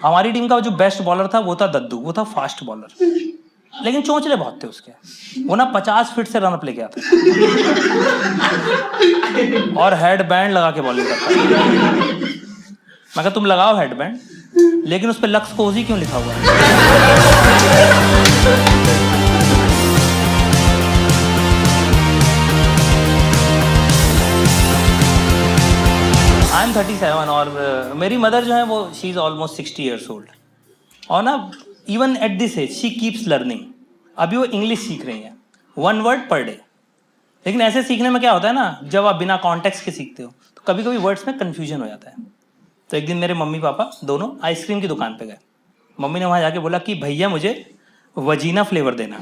हमारी टीम का जो बेस्ट बॉलर था वो था दद्दू, वो था फास्ट बॉलर, लेकिन चोंचले बहुत थे उसके। वो ना 50 फीट से रन अप लेके आता और हेड बैंड लगा के बॉलिंग करता। मैं कहा तुम लगाओ हेड बैंड, लेकिन उस पर लक्स कोजी क्यों लिखा हुआ है? आई एम 37 और मेरी मदर जो है वो she is almost 60 years old, और ना even at this age she keeps learning. अभी वो इंग्लिश सीख रही हैं 1 वर्ड पर डे। लेकिन ऐसे सीखने में क्या होता है ना, जब आप बिना कॉन्टेक्स्ट के सीखते हो तो कभी कभी वर्ड्स में कन्फ्यूजन हो जाता है। तो एक दिन मेरे मम्मी पापा दोनों आइसक्रीम की दुकान पे गए। मम्मी ने वहाँ जाके बोला कि भैया मुझे वजीना फ्लेवर देना।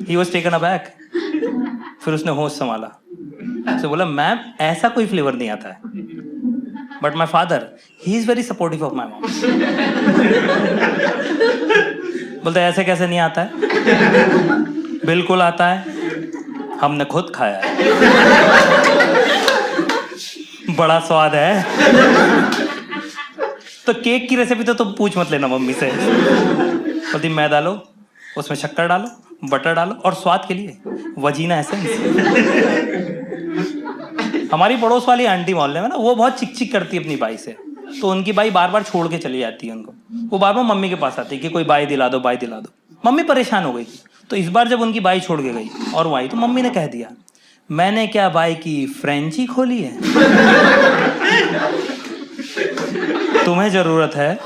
He was taken aback. फिर उसने होश संभाला, उसने बोला मैम ऐसा कोई फ्लेवर नहीं आता है, but my father he is very supportive of my mom. बोलते ऐसे कैसे नहीं आता है? बिल्कुल आता है, हमने खुद खाया है, बड़ा स्वाद है। तो केक की रेसिपी तो तुम पूछ मत लेना मम्मी से। बोलती मैदा लो, उसमें शक्कर डालो, बटर डालो, और स्वाद के लिए वजीना एसेंस। हमारी पड़ोस वाली आंटी मोहल्ले में ना, वो बहुत चिक चिक करती है अपनी बाई से, तो उनकी बाई बार बार छोड़ के चली जाती है उनको। वो बार बार मम्मी के पास आती है कि कोई बाई दिला दो, बाई दिला दो। मम्मी परेशान हो गई थी, तो इस बार जब उनकी बाई छोड़ के गई और वो आई, तो मम्मी ने कह दिया मैंने क्या बाई की फ्रेंची खोली है? तुम्हें जरूरत है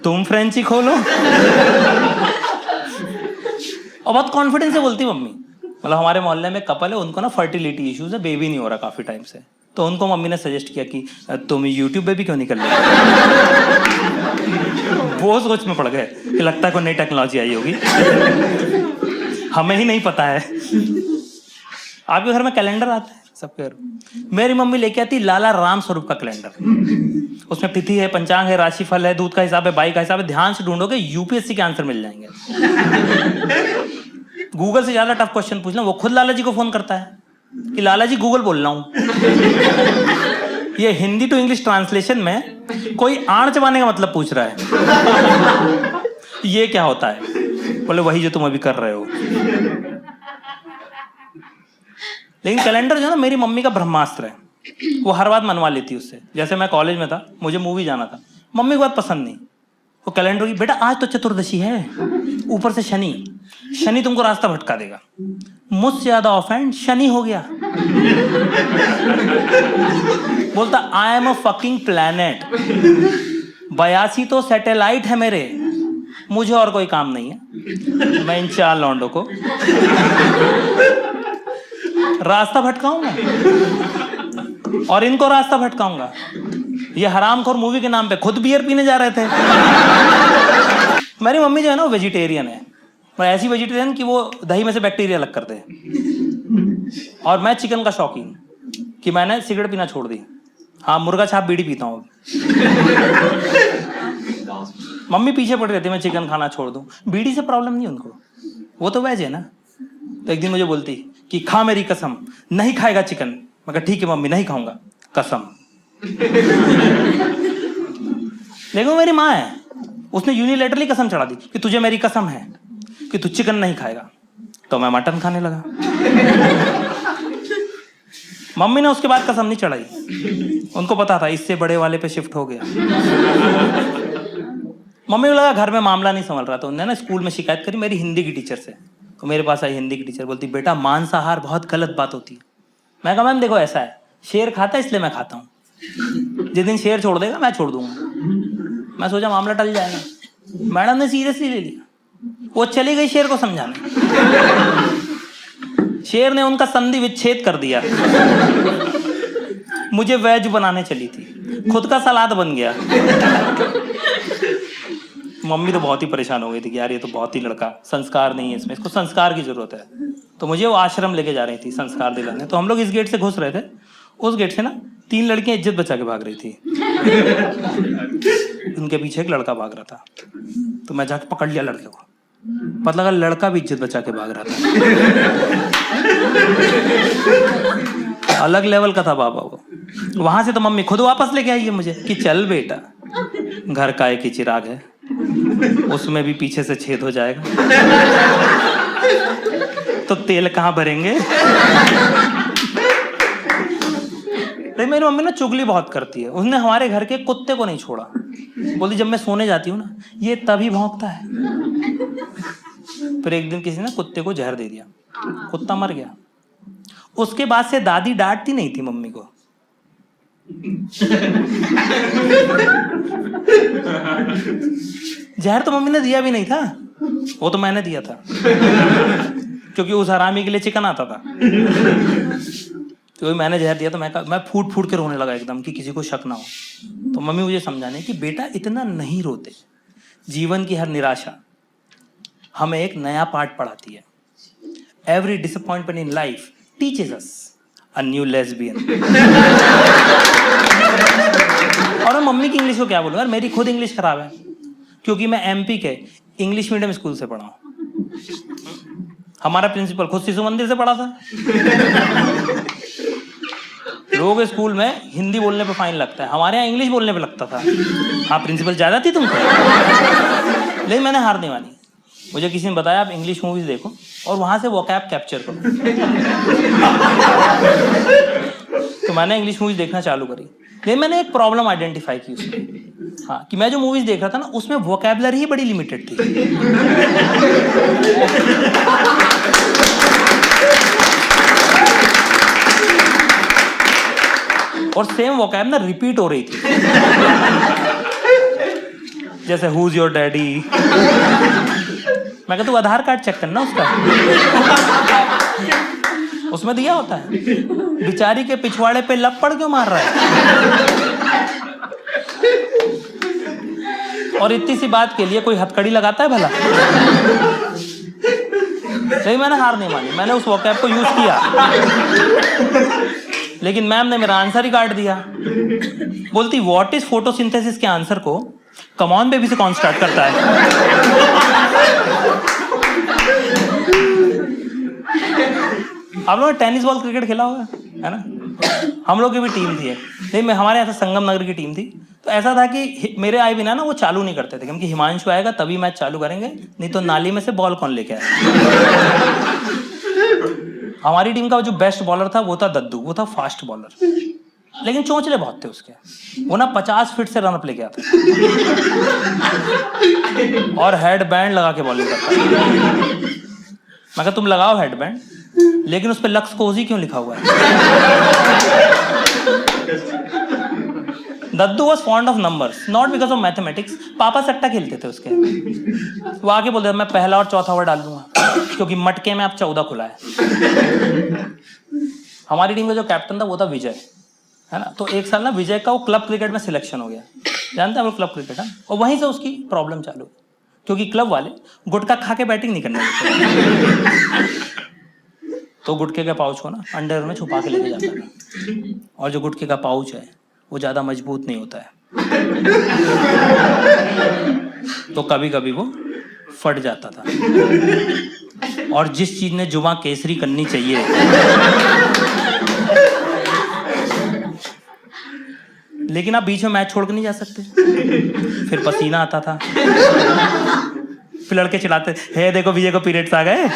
तुम फ्रेंची खोलो। और बहुत कॉन्फिडेंस से बोलती मम्मी। मतलब हमारे मोहल्ले में कपल है, उनको ना फर्टिलिटी इश्यूज है, बेबी नहीं हो रहा काफी टाइम से। तो उनको मम्मी ने सजेस्ट किया कि तुम यूट्यूब बेबी क्यों नहीं कर लेते? वो सोच में पड़ गए कि लगता है कोई नई टेक्नोलॉजी आई होगी, हमें ही नहीं पता है। आपके घर में कैलेंडर आता है सबके घर? मेरी मम्मी लेके आती लाला राम स्वरूप का कैलेंडर। उसमें तिथि है, पंचांग है, राशिफल है, दूध का हिसाब है, बाई का हिसाब है। ध्यान से ढूंढोगे यूपीएससी के आंसर मिल जाएंगे। गूगल से ज्यादा टफ क्वेश्चन पूछना, वो खुद लाला जी को फोन करता है कि लाला जी गूगल बोल रहा हूं। ये हिंदी टू इंग्लिश ट्रांसलेशन में कोई आड़ चबाने का मतलब पूछ रहा है। ये क्या होता है? बोले वही जो तुम अभी कर रहे हो। लेकिन कैलेंडर जो है ना, मेरी मम्मी का ब्रह्मास्त्र है। वो हर बात मनवा लेती उससे। जैसे मैं कॉलेज में था, मुझे मूवी जाना था, मम्मी को बात पसंद नहीं, वो कैलेंडर की बेटा आज तो चतुर्दशी है, ऊपर से शनि, शनि तुमको रास्ता भटका देगा। मुझसे ज्यादा ऑफेंड शनि हो गया। बोलता I am a fucking planet, 82 तो सैटेलाइट है मेरे, मुझे और कोई काम नहीं है। मैं इन 4 लौंडों को रास्ता भटकाऊंगा और इनको रास्ता भटकाऊंगा। ये हरामखोर मूवी के नाम पे खुद बियर पीने जा रहे थे। मेरी मम्मी जो है ना वो वेजिटेरियन है, पर ऐसी वेजिटेरियन कि वो दही में से बैक्टीरिया अलग कर दे। और मैं चिकन का शौकीन कि मैंने सिगरेट पीना छोड़ दी। हाँ, मुर्गा छाप बीड़ी पीता हूँ। मम्मी पीछे पड़ रहती मैं चिकन खाना छोड़ दूं। बीड़ी से प्रॉब्लम नहीं उनको, वो तो वेज है ना। तो एक दिन मुझे बोलती कि खा मेरी कसम, नहीं खाएगा चिकन। मैं कहा ठीक है मम्मी, नहीं खाऊंगा कसम। लेकिन मेरी माँ है, उसने यूनिलेटरली कसम चढ़ा दी कि तुझे मेरी कसम है कि तू चिकन नहीं खाएगा। तो मैं मटन खाने लगा। मम्मी ने उसके बाद कसम नहीं चढ़ाई, उनको पता था इससे बड़े वाले पे शिफ्ट हो गया। मम्मी को लगा घर में मामला नहीं संभल रहा, तो उन्होंने ना स्कूल में शिकायत करी मेरी हिंदी की टीचर से। तो मेरे पास आई हिंदी की टीचर, बोलती बेटा मांसाहार बहुत गलत बात होती है। मैं कहा मैम देखो ऐसा है, शेर खाता है इसलिए मैं खाता हूँ, जिस दिन शेर छोड़ देगा मैं छोड़ दूंगा। मैं सोचा मामला टल जाएगा। मैडम ने सीरियसली ले लिया, वो चली गई शेर को समझाने। शेर ने उनका संधि विच्छेद कर दिया। मुझे वेज बनाने चली थी, खुद का सलाद बन गया। मम्मी तो बहुत ही परेशान हो गई थी कि यार ये तो बहुत ही लड़का, संस्कार नहीं है इसमें, इसको संस्कार की जरूरत है। तो मुझे वो आश्रम लेके जा रही थी संस्कार दिलाने। तो हम लोग इस गेट से घुस रहे थे, उस गेट से ना 3 लड़कियां इज्जत बचा के भाग रही थी। उनके पीछे एक लड़का भाग रहा था, तो मैं जाके पकड़ लिया लड़के को। पता लगा लड़का भी इज्जत बचा के भाग रहा था। अलग लेवल का था बाबा वो। वहां से तो मम्मी खुद वापस लेके आई है मुझे कि चल बेटा, घर का एक ही चिराग है, उसमें भी पीछे से छेद हो जाएगा तो तेल कहाँ भरेंगे। लेकिन मेरी मम्मी ना चुगली बहुत करती है। उसने हमारे घर के कुत्ते को नहीं छोड़ा। बोली जब मैं सोने जाती हूँ ना, ये तभी भौंकता है। फिर एक दिन किसी ने कुत्ते को जहर दे दिया, कुत्ता मर गया। उसके बाद से दादी डांटती नहीं थी मम्मी को। जहर तो मम्मी ने दिया भी नहीं था, वो तो मैंने दिया था, क्योंकि उस हरामी के लिए चिकन आता था। तो मैंने जहर दिया तो मैं फूट फूट के रोने लगा एकदम कि किसी को शक ना हो। तो मम्मी मुझे समझाने कि बेटा इतना नहीं रोते, जीवन की हर निराशा हमें एक नया पाठ पढ़ाती है। Every disappointment in life teaches us a new lesbian. और मैं मम्मी की इंग्लिश को क्या बोलूं यार, मेरी खुद इंग्लिश खराब है, क्योंकि मैं एमपी के इंग्लिश मीडियम स्कूल से पढ़ा हूं। हमारा प्रिंसिपल खुद शिशु मंदिर से पढ़ा था। लोग स्कूल में हिंदी बोलने पे फाइन लगता है, हमारे यहाँ इंग्लिश बोलने पे लगता था। हाँ प्रिंसिपल ज्यादा थी तुमको, लेकिन मैंने हार नहीं मानी। मुझे किसी ने बताया आप इंग्लिश मूवीज देखो और वहां से वोकैब कैप्चर करो। तो मैंने इंग्लिश मूवीज देखना चालू करी, लेकिन मैंने एक प्रॉब्लम आइडेंटिफाई की उसमें। हाँ, कि मैं जो मूवीज देख रहा था ना, उसमें वोकैबुलरी ही बड़ी लिमिटेड थी। और सेम वोकैब ना रिपीट हो रही थी। जैसे हु इज योर डैडी, मैं कहता तू आधार कार्ड चेक करना उसका, उसमें दिया होता है। बिचारी के पिछवाड़े पे लपड़ क्यों मार रहा है। और इतनी सी बात के लिए कोई हथकड़ी लगाता है भला। नहीं, मैंने हार नहीं मानी, मैंने उस वोकैब को यूज किया। लेकिन मैम ने मेरा आंसर ही काट दिया। बोलती व्हाट इज फोटोसिंथेसिस के आंसर को कम ऑन बेबी से कौन स्टार्ट करता है। आप लोगों ने टेनिस बॉल क्रिकेट खेला होगा, है ना। हम लोग की भी टीम थी, नहीं मैं हमारे यहाँ संगम नगर की टीम थी। तो ऐसा था कि मेरे आए बिना ना वो चालू नहीं करते थे, क्योंकि हिमांशु आएगा तभी मैच चालू करेंगे, नहीं तो नाली में से बॉल कौन लेके आए। हमारी टीम का जो बेस्ट बॉलर था वो था दद्दू, वो था फास्ट बॉलर, लेकिन चोंचले बहुत थे उसके। वो ना 50 फीट से रन अप लेके आता और हेड बैंड लगा के बॉलिंग करता। मैं कहा तुम लगाओ हेड बैंड, लेकिन उस पर लक्स कोजी क्यों लिखा हुआ है। दद्दू was fond of numbers, not because of mathematics. पापा सट्टा खेलते थे उसके। वो आके बोलते मैं पहला और चौथा ओवर डाल दूंगा, क्योंकि मटके में अब 14 खुला है। हमारी टीम का जो कैप्टन था वो था विजय, है ना। तो एक साल ना विजय का वो क्लब क्रिकेट में सिलेक्शन हो गया, जानते हैं वो क्लब क्रिकेट है। और वहीं से उसकी प्रॉब्लम चालू, क्योंकि क्लब वाले गुटखा खा के बैटिंग नहीं करने देते। तो गुटखे के पाउच को ना अंडर में छुपा के लेके जाता था, और जो गुटखे का पाउच है वो ज्यादा मजबूत नहीं होता है, तो कभी कभी वो फट जाता था। और जिस चीज ने जुबां केसरी करनी चाहिए, लेकिन आप बीच में मैच छोड़ के नहीं जा सकते। फिर पसीना आता था, फिर लड़के चिल्लाते हे देखो विजय को पीरियड्स आ गए।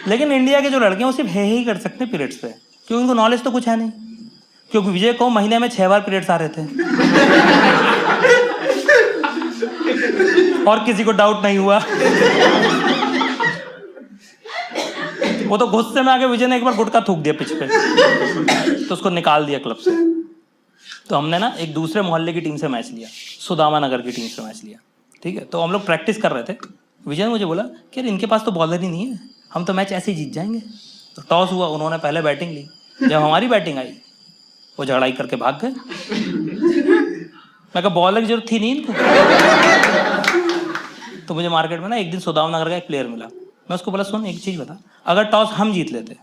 लेकिन इंडिया के जो लड़के हैं वो सिर्फ हे ही कर सकते हैं पीरियड्स पे, क्योंकि उनको नॉलेज तो कुछ है नहीं। क्योंकि विजय को महीने में 6 बार पीरियड्स आ रहे थे और किसी को डाउट नहीं हुआ। वो तो गुस्से में आके विजय ने एक बार गुटखा थूक दिया पिच पे, तो उसको निकाल दिया क्लब से। तो हमने ना एक दूसरे मोहल्ले की टीम से मैच लिया, सुदामा नगर की टीम से मैच लिया, ठीक है। तो हम लोग प्रैक्टिस कर रहे थे। विजय ने मुझे बोला कि इनके पास तो बॉलर ही नहीं है, हम तो मैच ऐसे ही जीत जाएंगे। तो टॉस हुआ, उन्होंने पहले बैटिंग ली। जब हमारी बैटिंग आई वो झगड़ाई करके भाग गए। मैं कहा बॉलर की जरूरत थी नहीं इनको। तो मुझे मार्केट में ना एक दिन सुदाम नगर का एक प्लेयर मिला। मैं उसको बोला सुन एक चीज बता, अगर टॉस हम जीत लेते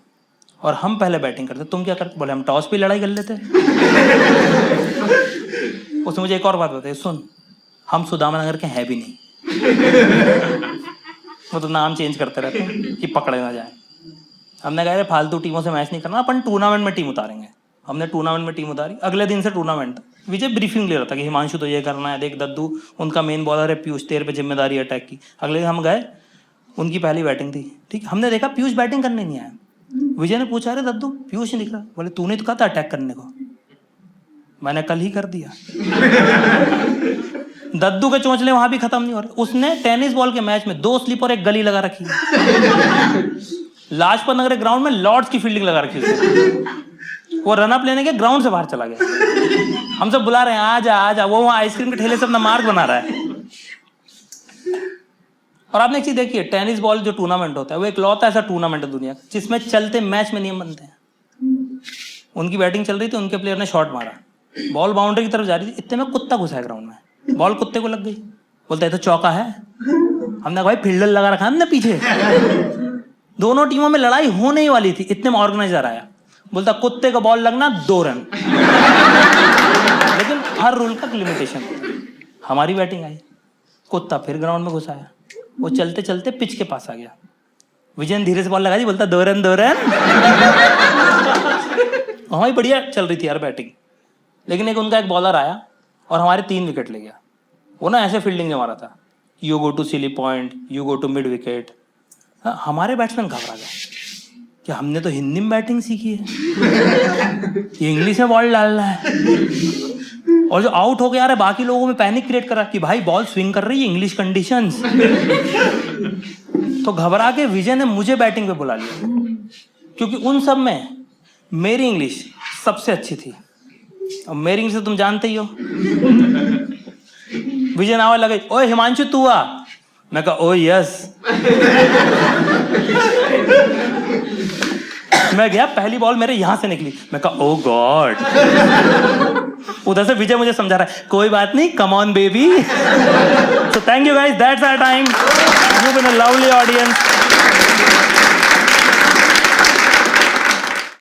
और हम पहले बैटिंग करते तुम क्या करते। बोले हम टॉस पे लड़ाई कर लेते। उसने मुझे एक और बात बताई, सुन हम सुदामा नगर के हैं भी नहीं, वो तो नाम चेंज करते रहते हैं कि पकड़े ना जाए। हमने कहा फालतू टीमों से मैच नहीं करना, अपन टूर्नामेंट में टीम उतारेंगे। हमने टूर्नामेंट में टीम उतारी, अगले दिन से टूर्नामेंट। विजय ब्रीफिंग ले रहा था कि हिमांशु तो ये करना है, देख दद्दू उनका मेन बॉलर है पीयूष, तेरे पे जिम्मेदारी अटैक की। अगले दिन हम गए, उनकी पहली बैटिंग थी, ठीक, हमने देखा पीयूष बैटिंग करने नहीं आया। विजय ने पूछा, अरे दद्दू पीयूष नहीं दिख रहा। बोले तूने तो कहा था अटैक करने को, मैंने कल ही कर दिया। दद्दू के चोंचले वहां भी खत्म नहीं हो रहे। उसने टेनिस बॉल के मैच में 2 स्लिप और 1 गली लगा रखी है। लाजपत नगर ग्राउंड में लॉर्ड्स की फील्डिंग लगा रखी है। वो रन अप लेने के ग्राउंड से बाहर चला गया। हम सब बुला रहे हैं आजा आजा, वो वहां आइसक्रीम के ठेले से अपना मार्ग बना रहा है। और आपने एक चीज देखी है, टेनिस बॉल जो टूर्नामेंट होता है वो एक लौता ऐसा टूर्नामेंट है दुनिया का जिसमें चलते मैच में नियम बनते हैं। उनकी बैटिंग चल रही थी, उनके प्लेयर ने शॉट मारा, बॉल बाउंड्री की तरफ जा रही थी, इतने में कुत्ता घुसा है ग्राउंड में, बॉल कुत्ते को लग गई। बोलता है तो चौका है। हमने भाई फील्डर लगा रखा हमने पीछे। दोनों टीमों में लड़ाई होने ही वाली थी, इतने में ऑर्गेनाइजर आया, बोलता कुत्ते का बॉल लगना 2 रन। लेकिन हर रूल का लिमिटेशन होता है। हमारी बैटिंग आई, कुत्ता फिर ग्राउंड में घुसाया, वो चलते चलते पिच के पास आ गया। विजय ने धीरे से बॉल लगा दी, बोलता 2 रन 2 रन। हमारी बढ़िया चल रही थी यार बैटिंग, लेकिन उनका एक बॉलर आया और हमारे 3 विकेट ले गया। वो ना ऐसे फील्डिंग में मारा था, you go to silly point, you go to mid wicket. हमारे बैट्समैन घबरा गए कि हमने तो हिंदी में बैटिंग सीखी है, ये इंग्लिश में बॉल डाल रहा है। और जो आउट हो गया, बाकी लोगों में पैनिक क्रिएट करा कि भाई बॉल स्विंग कर रही है, इंग्लिश कंडीशंस। तो घबरा के विजय ने मुझे बैटिंग पे बुला लिया, क्योंकि उन सब में मेरी इंग्लिश सबसे अच्छी थी। अब मेरी इंग्लिश तो तुम जानते ही हो। विजय नाव लगे, ओए हिमांशु तू आ। मैं कहा ओ यस। मैं गया, पहली बॉल मेरे यहां से निकली, मैं कहा ओ गॉड। उधर से विजय मुझे समझा रहा है, कोई बात नहीं, come on baby. So thank you guys, that's our time. You been a lovely audience.